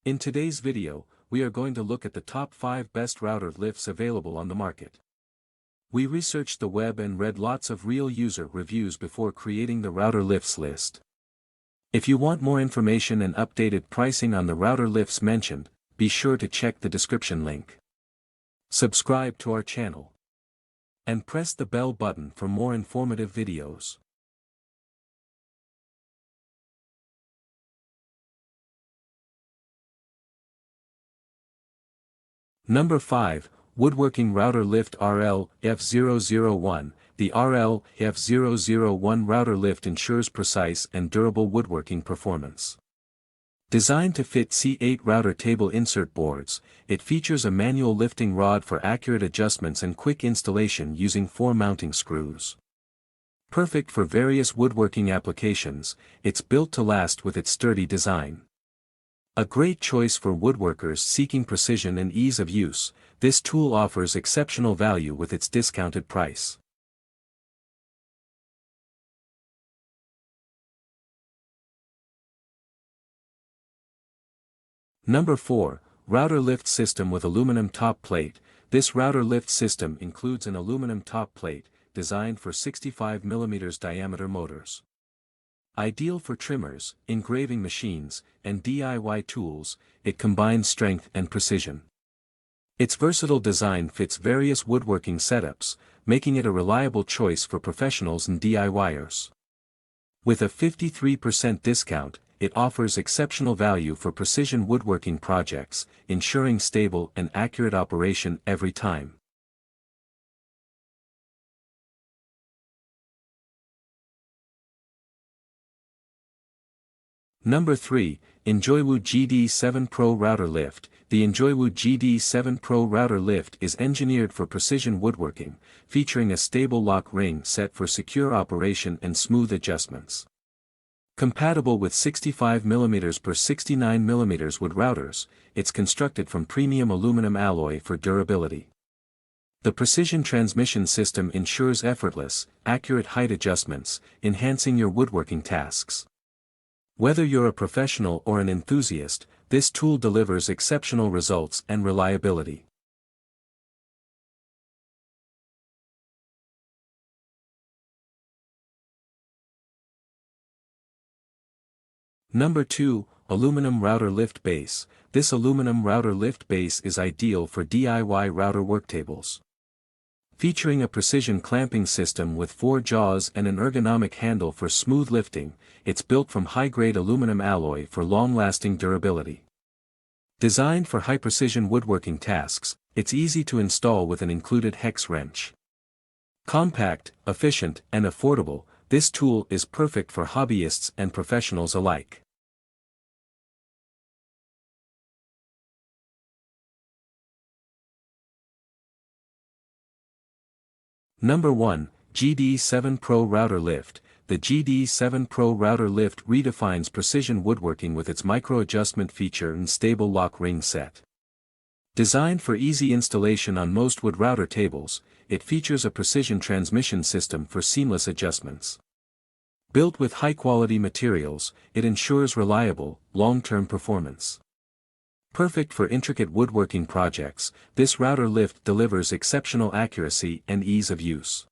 In today's video, we are going to look at the top 5 best router lifts available on the market. We researched the web and read lots of real user reviews before creating the router lifts list. If you want more information and updated pricing on the router lifts mentioned, be sure to check the description link. Subscribe to our channel. And press the bell button for more informative videos. Number 5, Woodworking Router Lift RL F001. The RL F001 router lift ensures precise and durable woodworking performance. Designed to fit C8 router table insert boards, it features a manual lifting rod for accurate adjustments and quick installation using 4 mounting screws. Perfect for various woodworking applications, it's built to last with its sturdy design. A great choice for woodworkers seeking precision and ease of use, this tool offers exceptional value with its discounted price. Number 4, Router Lift System with Aluminum Top Plate. This router lift system includes an aluminum top plate, designed for 65 mm diameter motors. Ideal for trimmers, engraving machines, and DIY tools, it combines strength and precision. Its versatile design fits various woodworking setups, making it a reliable choice for professionals and DIYers. With a 53% discount, it offers exceptional value for precision woodworking projects, ensuring stable and accurate operation every time. Number 3, ENJOYWOOD GD7 PRO Router Lift. The ENJOYWOOD GD7 PRO Router Lift is engineered for precision woodworking, featuring a stable lock ring set for secure operation and smooth adjustments. Compatible with 65 mm per 69 mm wood routers, it's constructed from premium aluminum alloy for durability. The precision transmission system ensures effortless, accurate height adjustments, enhancing your woodworking tasks. Whether you're a professional or an enthusiast, this tool delivers exceptional results and reliability. Number 2, Aluminum Router Lift Base. This aluminum router lift base is ideal for DIY router worktables. Featuring a precision clamping system with 4 jaws and an ergonomic handle for smooth lifting, it's built from high-grade aluminum alloy for long-lasting durability. Designed for high-precision woodworking tasks, it's easy to install with an included hex wrench. Compact, efficient, and affordable, this tool is perfect for hobbyists and professionals alike. Number 1, GD7 PRO Router Lift. The GD7 PRO Router Lift redefines precision woodworking with its micro-adjustment feature and stable lock ring set. Designed for easy installation on most wood router tables, it features a precision transmission system for seamless adjustments. Built with high-quality materials, it ensures reliable, long-term performance. Perfect for intricate woodworking projects, this router lift delivers exceptional accuracy and ease of use.